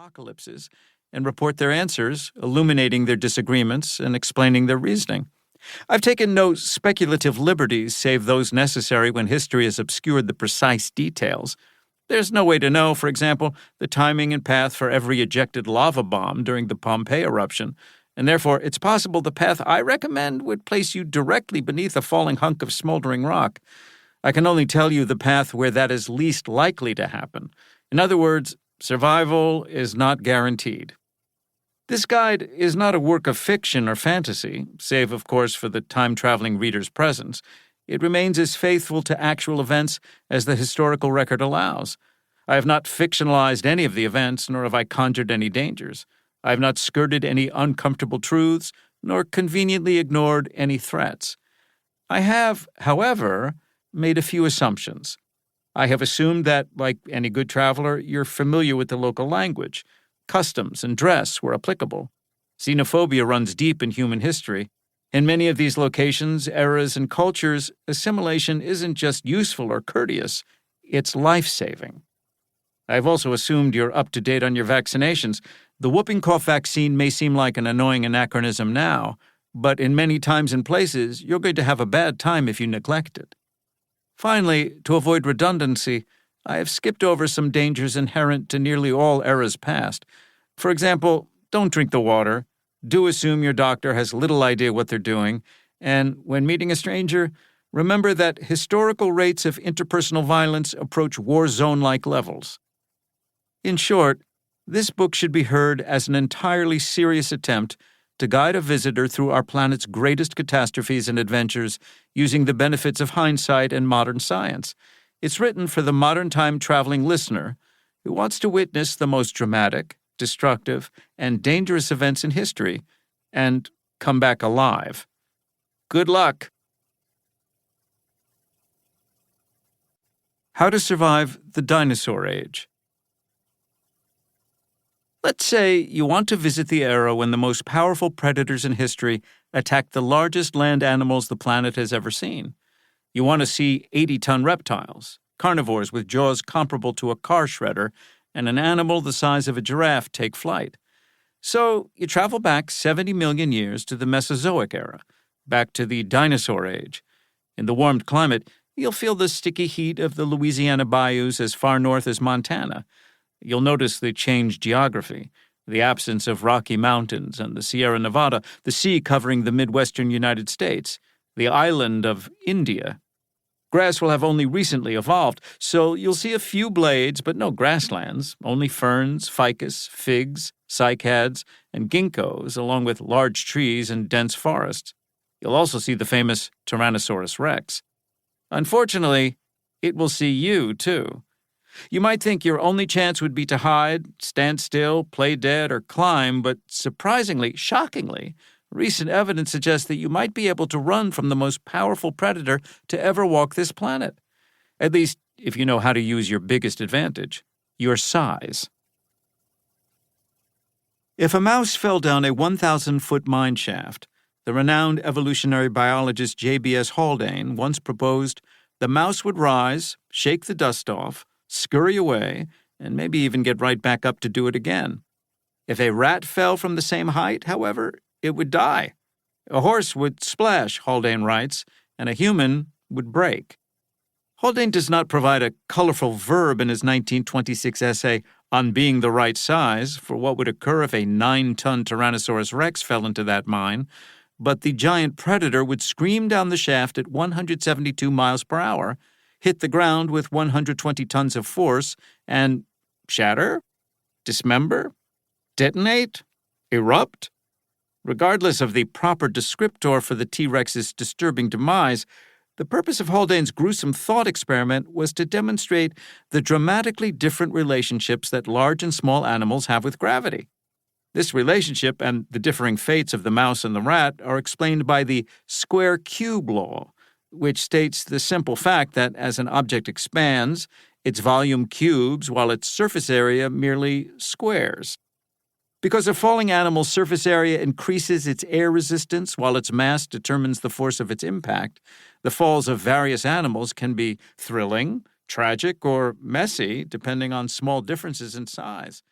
apocalypses and report their answers, illuminating their disagreements and explaining their reasoning. I've taken no speculative liberties save those necessary when history has obscured the precise details. There's no way to know, for example, the timing and path for every ejected lava bomb during the Pompeii eruption, and therefore it's possible the path I recommend would place you directly beneath a falling hunk of smoldering rock. I can only tell you the path where that is least likely to happen. In other words, survival is not guaranteed. This guide is not a work of fiction or fantasy, save, of course, for the time-traveling reader's presence. It remains as faithful to actual events as the historical record allows. I have not fictionalized any of the events, nor have I conjured any dangers. I have not skirted any uncomfortable truths, nor conveniently ignored any threats. I have, however, made a few assumptions. I have assumed that, like any good traveler, you're familiar with the local language. Customs and dress were applicable. Xenophobia runs deep in human history. In many of these locations, eras, and cultures, assimilation isn't just useful or courteous, it's life-saving. I've also assumed you're up to date on your vaccinations. The whooping cough vaccine may seem like an annoying anachronism now, but in many times and places, you're going to have a bad time if you neglect it. Finally, to avoid redundancy, I have skipped over some dangers inherent to nearly all eras past. For example, don't drink the water. Do assume your doctor has little idea what they're doing. And when meeting a stranger, remember that historical rates of interpersonal violence approach war zone-like levels. In short, this book should be heard as an entirely serious attempt to guide a visitor through our planet's greatest catastrophes and adventures using the benefits of hindsight and modern science. It's written for the modern time-traveling listener who wants to witness the most dramatic, destructive, and dangerous events in history and come back alive. Good luck! How to survive the dinosaur age. Let's say you want to visit the era when the most powerful predators in history attacked the largest land animals the planet has ever seen. You want to see 80-ton reptiles, carnivores with jaws comparable to a car shredder, and an animal the size of a giraffe take flight. So you travel back 70 million years to the Mesozoic era, back to the dinosaur age. In the warmed climate, you'll feel the sticky heat of the Louisiana bayous as far north as Montana. You'll notice the changed geography, the absence of Rocky Mountains and the Sierra Nevada, the sea covering the Midwestern United States, the island of India. Grass will have only recently evolved, so you'll see a few blades but no grasslands, only ferns, ficus, figs, cycads, and ginkgos, along with large trees and dense forests. You'll also see the famous Tyrannosaurus rex. Unfortunately, it will see you, too. You might think your only chance would be to hide, stand still, play dead, or climb, but surprisingly, shockingly, recent evidence suggests that you might be able to run from the most powerful predator to ever walk this planet. At least, if you know how to use your biggest advantage, your size. If a mouse fell down a 1,000-foot mine shaft, the renowned evolutionary biologist J.B.S. Haldane once proposed the mouse would rise, shake the dust off, scurry away, and maybe even get right back up to do it again. If a rat fell from the same height, however, it would die. A horse would splash, Haldane writes, and a human would break. Haldane does not provide a colorful verb in his 1926 essay on being the right size for what would occur if a 9-ton Tyrannosaurus rex fell into that mine, but the giant predator would scream down the shaft at 172 miles per hour, hit the ground with 120 tons of force, and shatter, dismember, detonate, erupt. Regardless of the proper descriptor for the T-Rex's disturbing demise, the purpose of Haldane's gruesome thought experiment was to demonstrate the dramatically different relationships that large and small animals have with gravity. This relationship and the differing fates of the mouse and the rat are explained by the square-cube law, which states the simple fact that as an object expands, its volume cubes while its surface area merely squares. Because a falling animal's surface area increases its air resistance while its mass determines the force of its impact, the falls of various animals can be thrilling, tragic, or messy, depending on small differences in size.